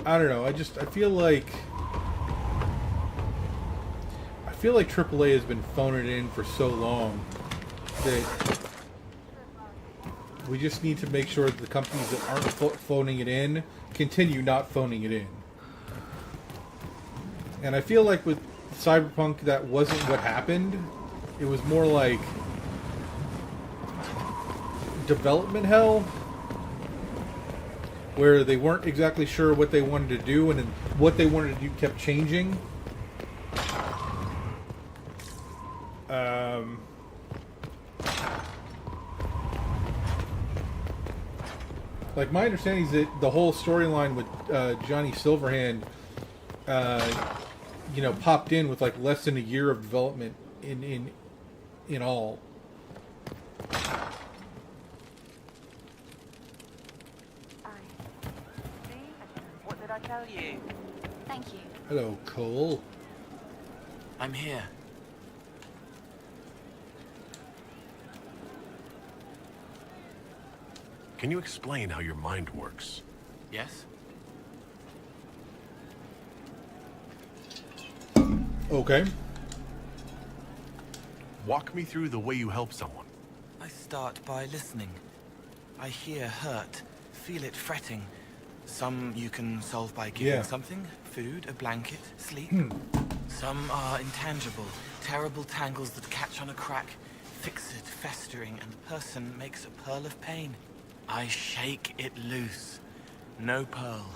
I don't know. I feel like AAA has been phoning it in for so long that we just need to make sure that the companies that aren't phoning it in continue not phoning it in. And I feel like with Cyberpunk, that wasn't what happened. It was more like development hell, where they weren't exactly sure what they wanted to do, and then what they wanted to do kept changing. Like, my understanding is that the whole storyline with Johnny Silverhand, popped in with like less than a year of development in all. What did I tell you? Thank you. Hello, Cole. I'm here. Can you explain how your mind works? Yes? Okay. Walk me through the way you help someone. I start by listening. I hear hurt, feel it fretting. Some you can solve by giving something, food, a blanket, sleep. Some are intangible, terrible tangles that catch on a crack, fixed, festering, and the person makes a pearl of pain. I shake it loose. No pearl,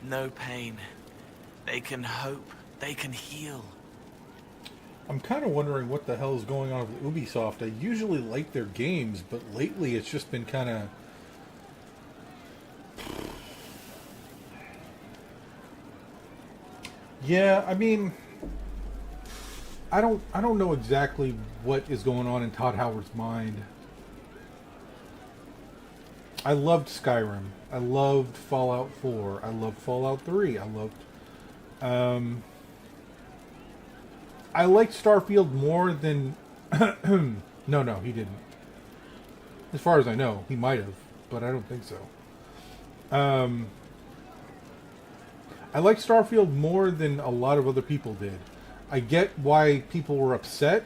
no pain. They can hope, they can heal. I'm kind of wondering what the hell is going on with Ubisoft. I usually like their games, but lately it's just been kind of... Yeah, I mean, I don't know exactly what is going on in Todd Howard's mind. I loved Skyrim. I loved Fallout 4. I loved Fallout 3. I liked Starfield more than... No, he didn't. As far as I know, he might have, but I don't think so. I liked Starfield more than a lot of other people did. I get why people were upset.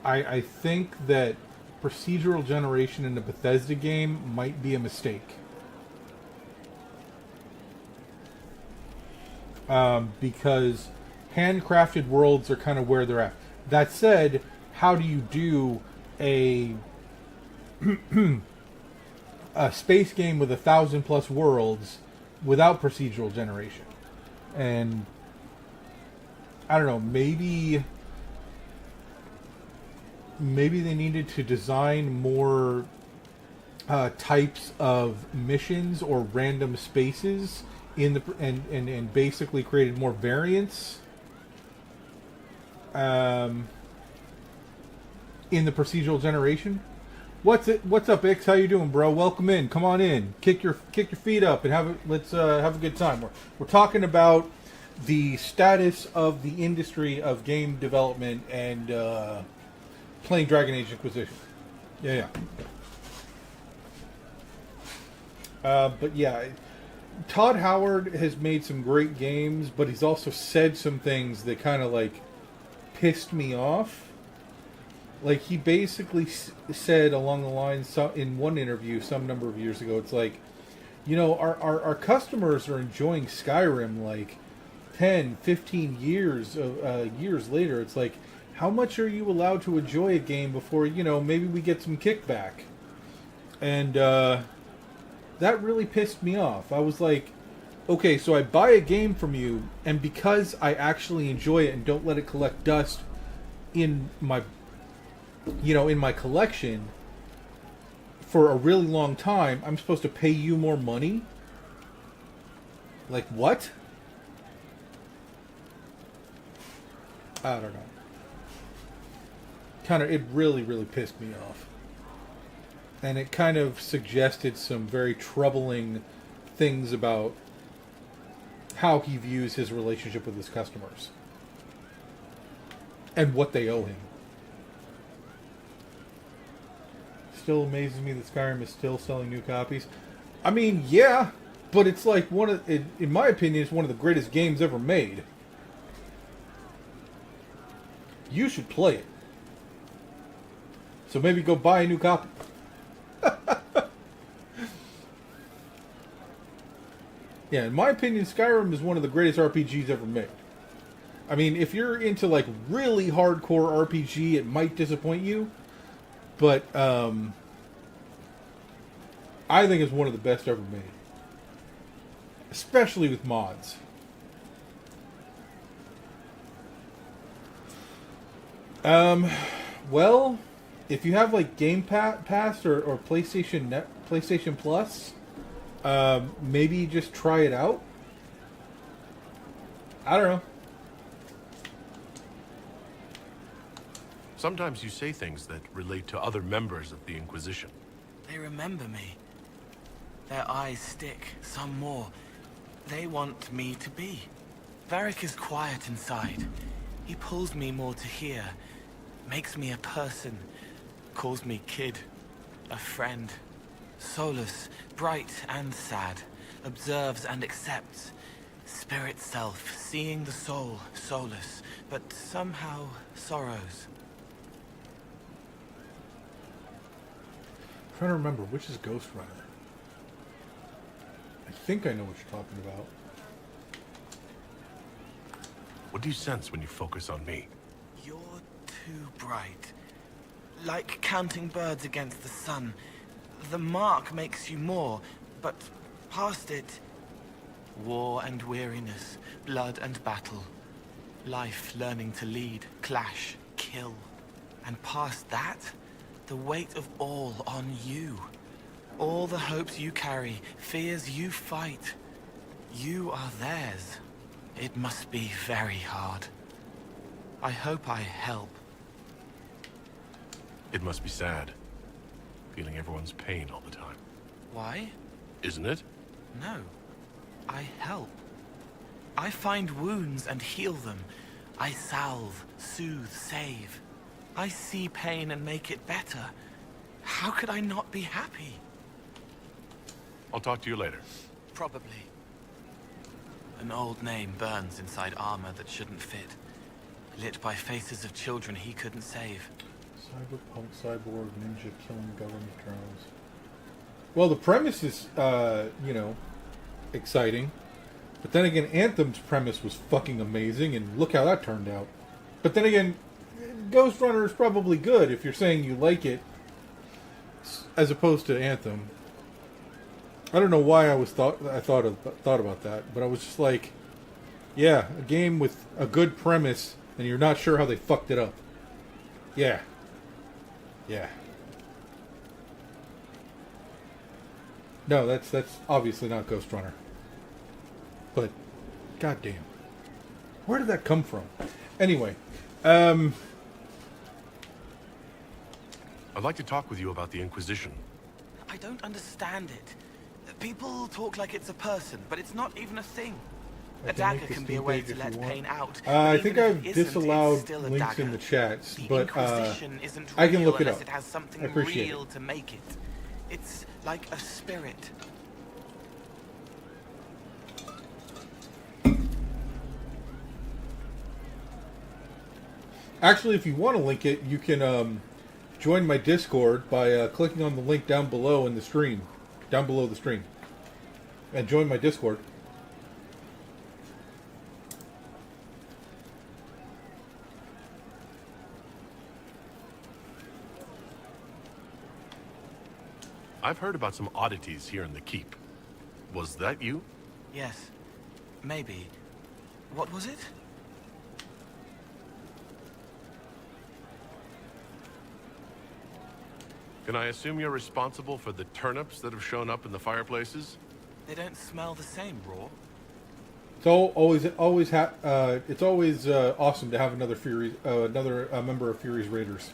I think that procedural generation in a Bethesda game might be a mistake. Because handcrafted worlds are kind of where they're at. That said, how do you do a a space game with 1,000+ worlds without procedural generation? And I don't know, maybe they needed to design more types of missions or random spaces in the and basically created more variance in the procedural generation. What's up, X? How you doing, bro? Welcome in. Come on in. Kick your feet up and let's have a good time. We're talking about the status of the industry of game development and playing Dragon Age Inquisition. Yeah. But yeah, Todd Howard has made some great games, but he's also said some things that kind of like pissed me off. Like, he basically said along the lines in one interview some number of years ago, it's like, our customers are enjoying Skyrim like 10, 15 years later. It's like, how much are you allowed to enjoy a game before, maybe we get some kickback? And that really pissed me off. I was like, okay, so I buy a game from you, and because I actually enjoy it and don't let it collect dust in my collection for a really long time, I'm supposed to pay you more money? Like, what? I don't know. It really, really pissed me off. And it kind of suggested some very troubling things about how he views his relationship with his customers. And what they owe him. still amazes me that Skyrim is still selling new copies. I mean, yeah, but it's like in my opinion, it's one of the greatest games ever made. You should play it. So maybe go buy a new copy. Yeah, in my opinion, Skyrim is one of the greatest RPGs ever made. I mean, if you're into like really hardcore RPG, it might disappoint you, but I think it's one of the best ever made, especially with mods. Well, if you have like Game Pass or PlayStation Plus, maybe just try it out. I don't know. Sometimes you say things that relate to other members of the Inquisition. They remember me. Their eyes stick, some more. They want me to be. Varric is quiet inside. He pulls me more to hear. Makes me a person. Calls me kid. A friend. Soulless, bright and sad. Observes and accepts. Spirit self, seeing the soul, soulless, but somehow sorrows. I'm trying to remember which is Ghost Runner. I think I know what you're talking about. What do you sense when you focus on me? You're too bright. Like counting birds against the sun. The mark makes you more, but past it... war and weariness, blood and battle. Life learning to lead, clash, kill. And past that, the weight of all on you. All the hopes you carry, fears you fight. You are theirs. It must be very hard. I hope I help. It must be sad. Feeling everyone's pain all the time. Why? Isn't it? No. I help. I find wounds and heal them. I salve, soothe, save. I see pain and make it better. How could I not be happy? I'll talk to you later. Probably. An old name burns inside armor that shouldn't fit. Lit by faces of children he couldn't save. Cyberpunk, cyborg, ninja, killing government drones. Well, the premise is, exciting. But then again, Anthem's premise was fucking amazing, and look how that turned out. But then again, Ghost Runner is probably good if you're saying you like it, as opposed to Anthem. I don't know why I thought about that, but I was just like, yeah, a game with a good premise, and you're not sure how they fucked it up. Yeah. No, that's obviously not Ghost Runner. But, goddamn, where did that come from? Anyway, I'd like to talk with you about the Inquisition. I don't understand it. People talk like it's a person, but it's not even a thing. A dagger can be a way to let pain out. I think I've disallowed links in the chats, but I can look it up. It has something I appreciate real it. to make it. It's like a spirit. Actually, if you want to link it, you can join my Discord by clicking on the link down below in the stream. Down below the stream. And join my Discord. I've heard about some oddities here in the keep. Was that you? Yes. Maybe. What was it? Can I assume you're responsible for the turnips that have shown up in the fireplaces? They don't smell the same raw. It's it's always awesome to have another member of Fury's Raiders.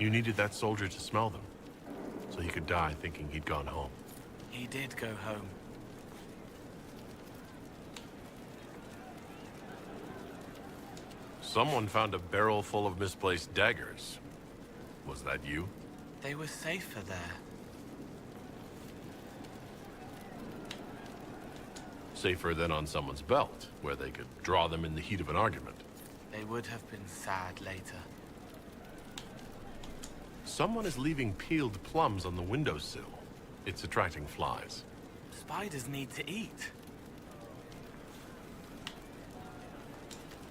You needed that soldier to smell them, so he could die thinking he'd gone home. He did go home. Someone found a barrel full of misplaced daggers. Was that you? They were safer there. Safer than on someone's belt, where they could draw them in the heat of an argument. They would have been sad later. Someone is leaving peeled plums on the windowsill. It's attracting flies. Spiders need to eat.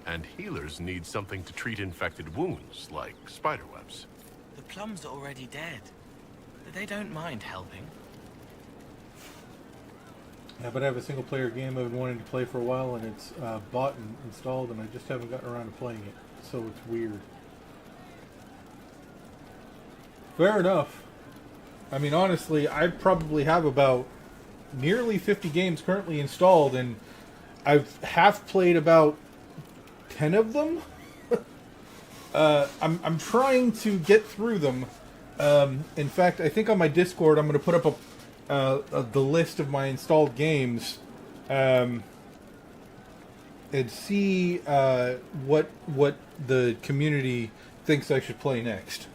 And healers need something to treat infected wounds, like spiderwebs. The plums are already dead. They don't mind helping. Yeah, but I have a single player game I've been wanting to play for a while, and it's bought and installed, and I just haven't gotten around to playing it. So it's weird. Fair enough. I mean, honestly, I probably have about nearly 50 games currently installed, and I've half played about 10 of them. I'm trying to get through them. In fact, I think on my Discord I'm going to put up the list of my installed games and see what the community thinks I should play next.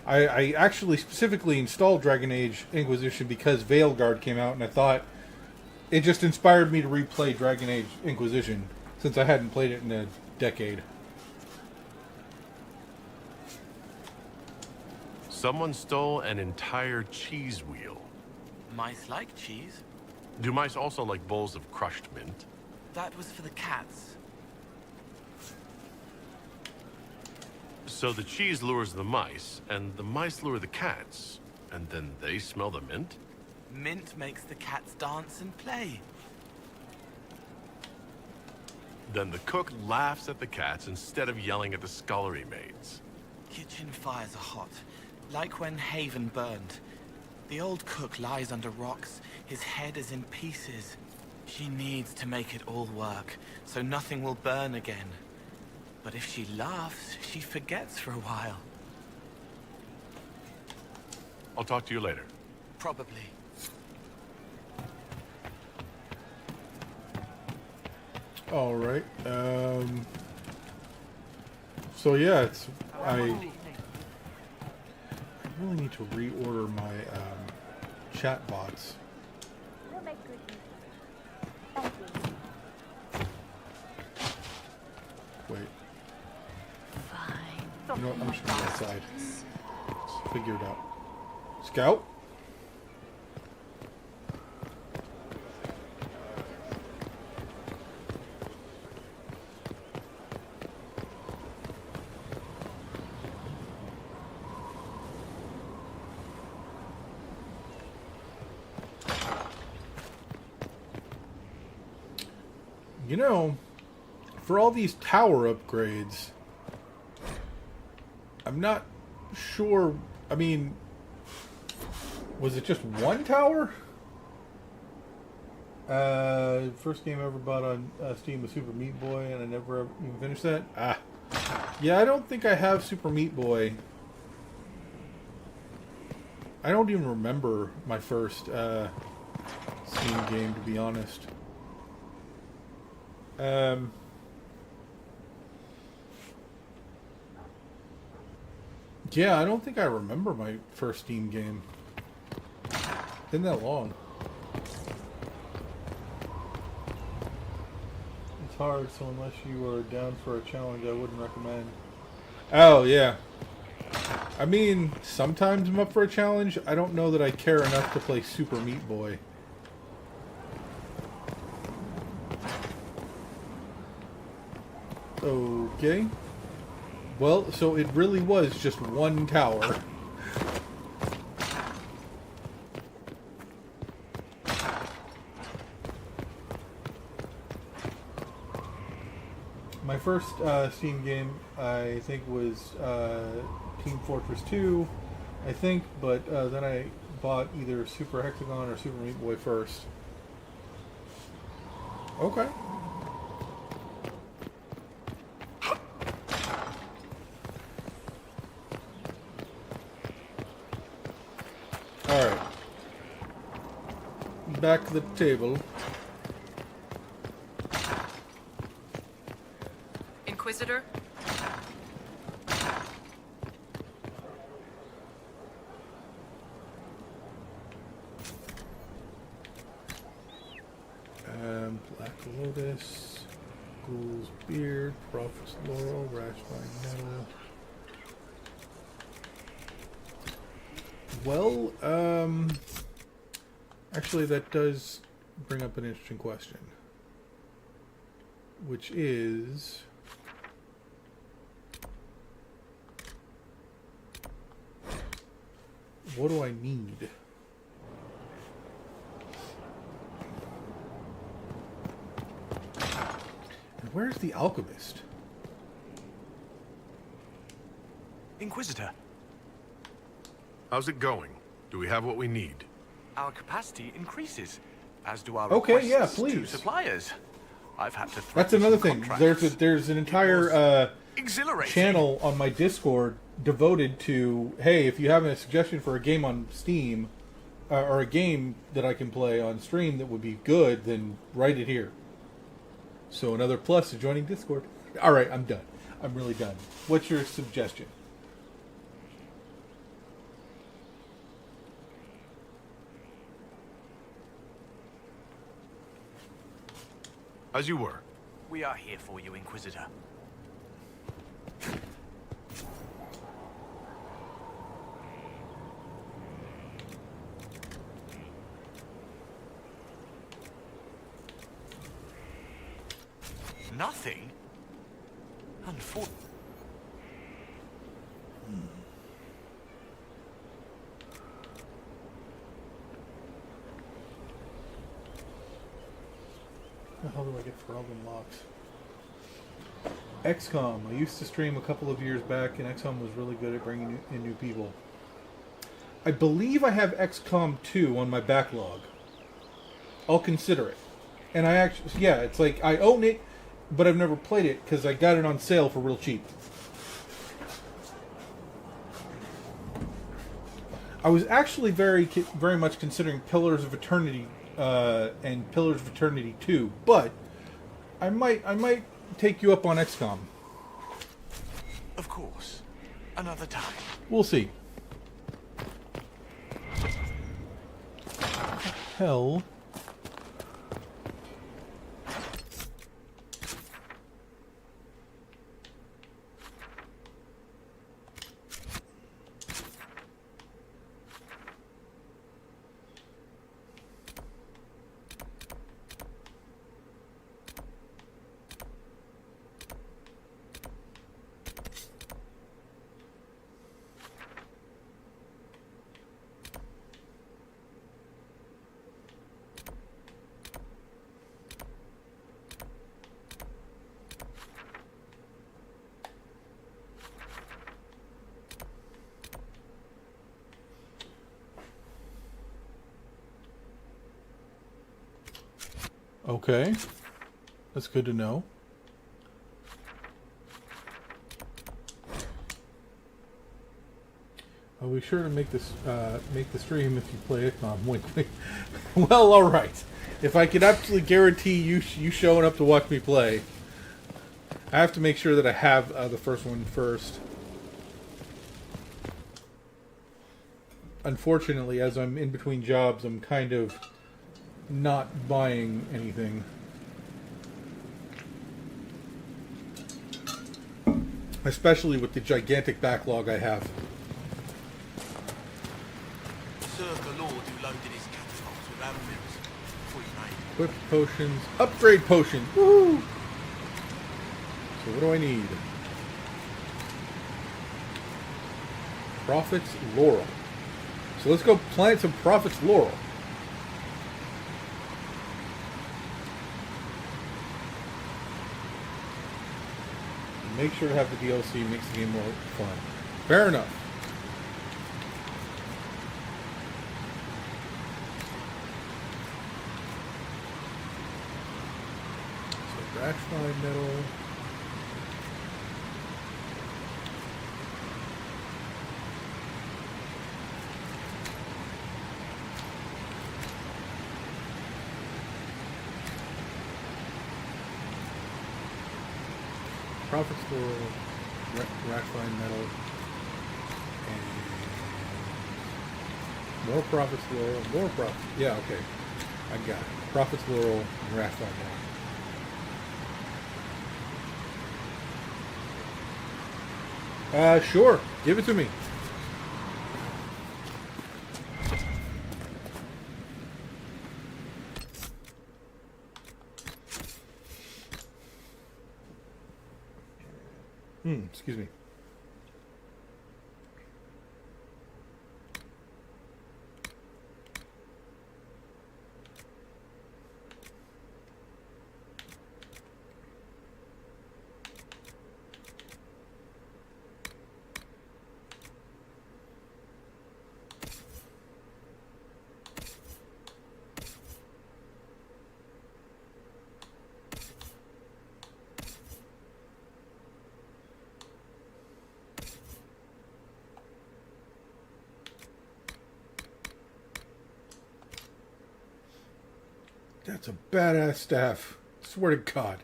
I actually specifically installed Dragon Age Inquisition because Veilguard came out, and I thought it just inspired me to replay Dragon Age Inquisition since I hadn't played it in a decade. Someone stole an entire cheese wheel. Mice like cheese. Do mice also like bowls of crushed mint? That was for the cats. So the cheese lures the mice, and the mice lure the cats, and then they smell the mint? Mint makes the cats dance and play. Then the cook laughs at the cats instead of yelling at the scullery maids. Kitchen fires are hot, like when Haven burned. The old cook lies under rocks. His head is in pieces. She needs to make it all work, so nothing will burn again. But if she laughs, she forgets for a while. I'll talk to you later. Probably. All right. So yeah, I really need to reorder my chat bots. We'll make good use. Thank you. Wait. Fine. You know what? I'm just going to go outside. Figure it out. Scout? You know, for all these tower upgrades, I'm not sure. I mean, was it just one tower? First game I ever bought on Steam was Super Meat Boy, and I never even finished that. Yeah, I don't think I have Super Meat Boy. I don't even remember my first Steam game, to be honest. Yeah, I don't think I remember my first Steam game. Been that long. It's hard, so unless you are down for a challenge, I wouldn't recommend. Oh, yeah. I mean, sometimes I'm up for a challenge. I don't know that I care enough to play Super Meat Boy. Okay. Well, so it really was just one tower. My first Steam game, I think, was Team Fortress 2, I think, but then I bought either Super Hexagon or Super Meat Boy first. Okay. back to the table. Inquisitor? Black Lotus, Ghoul's Beard, Prophet's Laurel, Rashby Metal. Well, actually that does bring up an interesting question. Which is... what do I need? And where's the alchemist? Inquisitor, How's it going? Do we have what we need? our capacity increases, as do our Okay, requests yeah, to please. suppliers. I've had to That's threaten another some thing. contracts. There's an entire Exhilarating. channel on my Discord devoted to, hey, if you have a suggestion for a game on Steam or a game that I can play on stream that would be good, then write it here. So another plus to joining Discord. All right, I'm done. I'm really done. What's your suggestion? As you were. We are here for you, Inquisitor. Nothing? Unfortunately. How the hell do I get Thraldom locks? XCOM. I used to stream a couple of years back, and XCOM was really good at bringing in new people. I believe I have XCOM 2 on my backlog. I'll consider it. And I actually, yeah, it's like I own it, but I've never played it because I got it on sale for real cheap. I was actually very much considering Pillars of Eternity and Pillars of Eternity 2, but I might take you up on XCOM. Of course. Another time. We'll see. Hell. Okay. That's good to know. I'll be sure to make this make the stream if you play XCOM. Wink, wink. Well, all right. If I can absolutely guarantee you showing up to watch me play, I have to make sure that I have the first one first. Unfortunately, as I'm in between jobs, I'm kind of not buying anything. Especially with the gigantic backlog I have. Serve the Lord who loaded his catapults with arrows before you made it. Equip potions. Upgrade potion. Woo! So what do I need? Prophet's Laurel. So let's go plant some Prophet's Laurel. Make sure to have the DLC, makes the game more fun. Fair enough. So, Ratchfly Metal. Prophet's Laurel, Rackfine Metal, and more Prophet's Laurel, more Prophet. Yeah, okay. I got it. Prophet's Laurel and Rackfine Metal. Sure. Give it to me. Excuse me. That's a badass staff. Swear to God.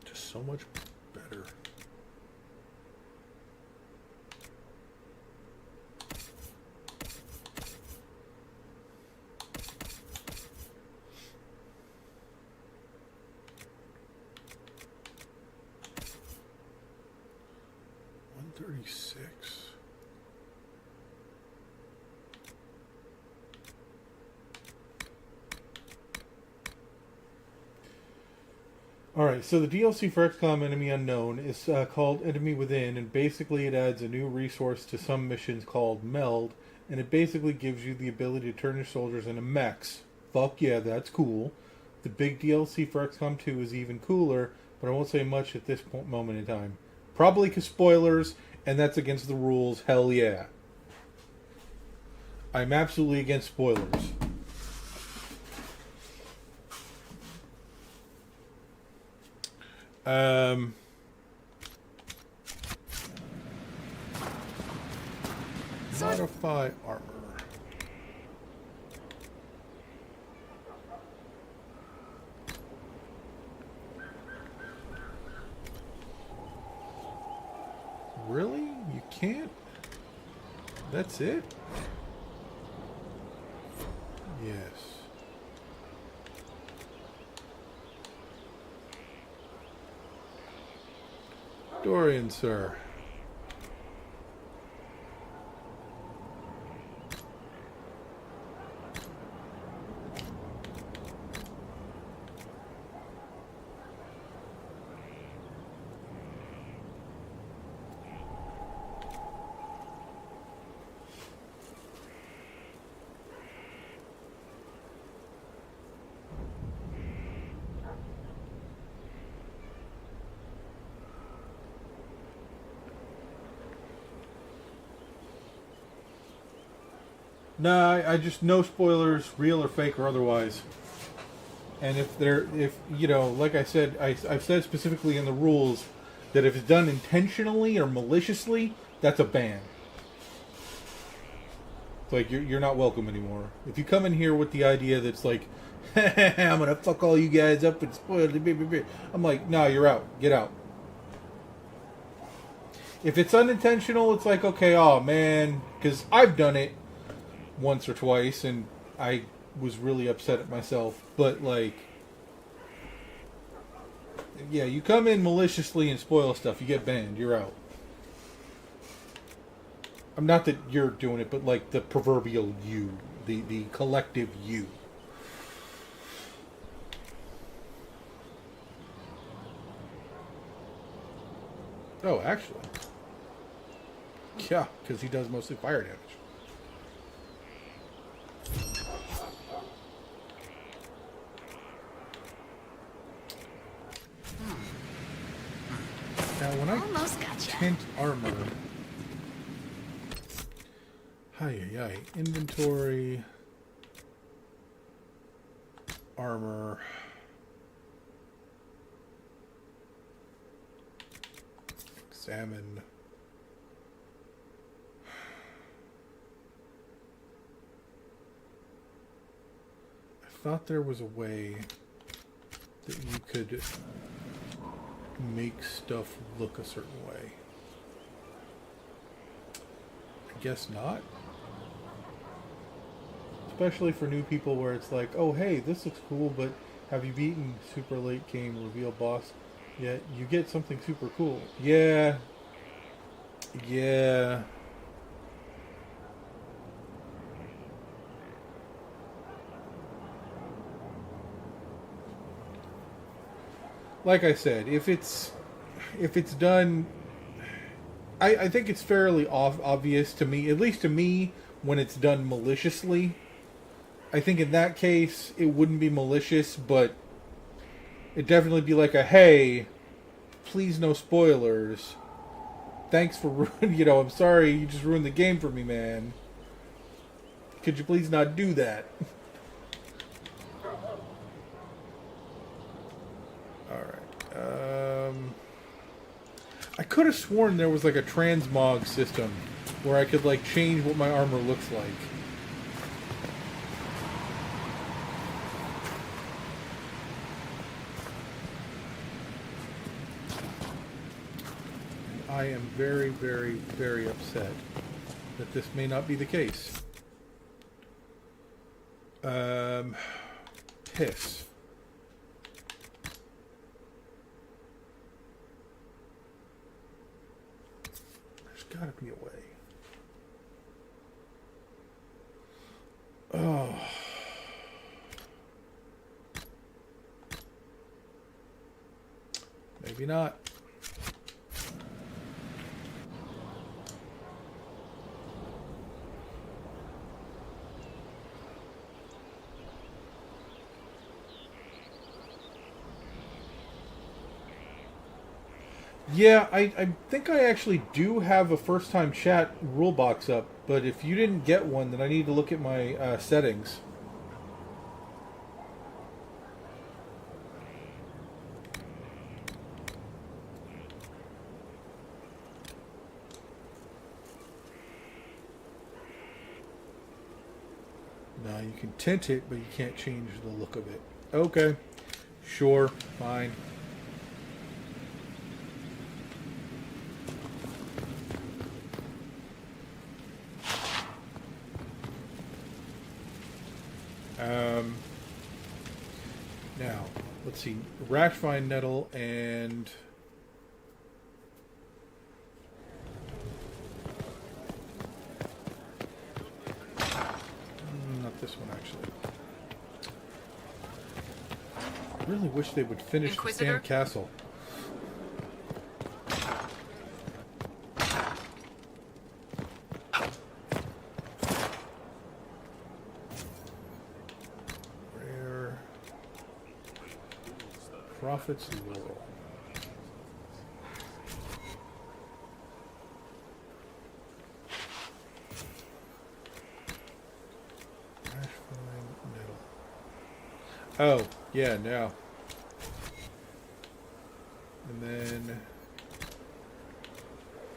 Just so much better. Alright, so the DLC for XCOM Enemy Unknown is called Enemy Within, and basically it adds a new resource to some missions called Meld, and it basically gives you the ability to turn your soldiers into mechs. Fuck yeah, that's cool. The big DLC for XCOM 2 is even cooler, but I won't say much at this moment in time. Probably because spoilers, and that's against the rules, hell yeah. I'm absolutely against spoilers. Modify armor. Really? You can't? That's it? Yes. Dorian, sir. No, I just no spoilers, real or fake or otherwise. And if you know, like I said, I've said specifically in the rules that if it's done intentionally or maliciously, that's a ban. It's like you're not welcome anymore. If you come in here with the idea that's like, I'm gonna fuck all you guys up and spoil it, I'm like, no, you're out. Get out. If it's unintentional, it's like, okay, oh man, because I've done it once or twice, and I was really upset at myself. But, like, yeah, you come in maliciously and spoil stuff, you get banned, you're out. I'm not that you're doing it, but, like, the proverbial you. The collective you. Oh, actually. Yeah, because he does mostly fire damage. Now, when I almost gotcha. tint armor, inventory, armor. Examine. I thought there was a way that you could make stuff look a certain way. I guess not. Especially for new people where it's like, oh hey, this looks cool, but have you beaten super late game reveal boss yet? You get something super cool. Yeah. Yeah. Like I said, if it's done, I think it's fairly obvious to me, at least to me, when it's done maliciously. I think in that case, it wouldn't be malicious, but it'd definitely be like a, hey, please no spoilers. Thanks for ruining, I'm sorry, you just ruined the game for me, man. Could you please not do that? Alright, I could have sworn there was like a transmog system where I could like change what my armor looks like. I am very, very, very upset that this may not be the case. Piss. There's gotta be a way. Oh. Maybe not. Yeah, I think I actually do have a first-time chat rule box up, but if you didn't get one, then I need to look at my settings. Now, you can tint it, but you can't change the look of it. Okay. Sure. Fine. Now, let's see. Rashvine Nettle and... not this one, actually. I really wish they would finish Inquisitor? the Sand Castle. Rare. Prophet's Laurel. Oh, yeah, now. And then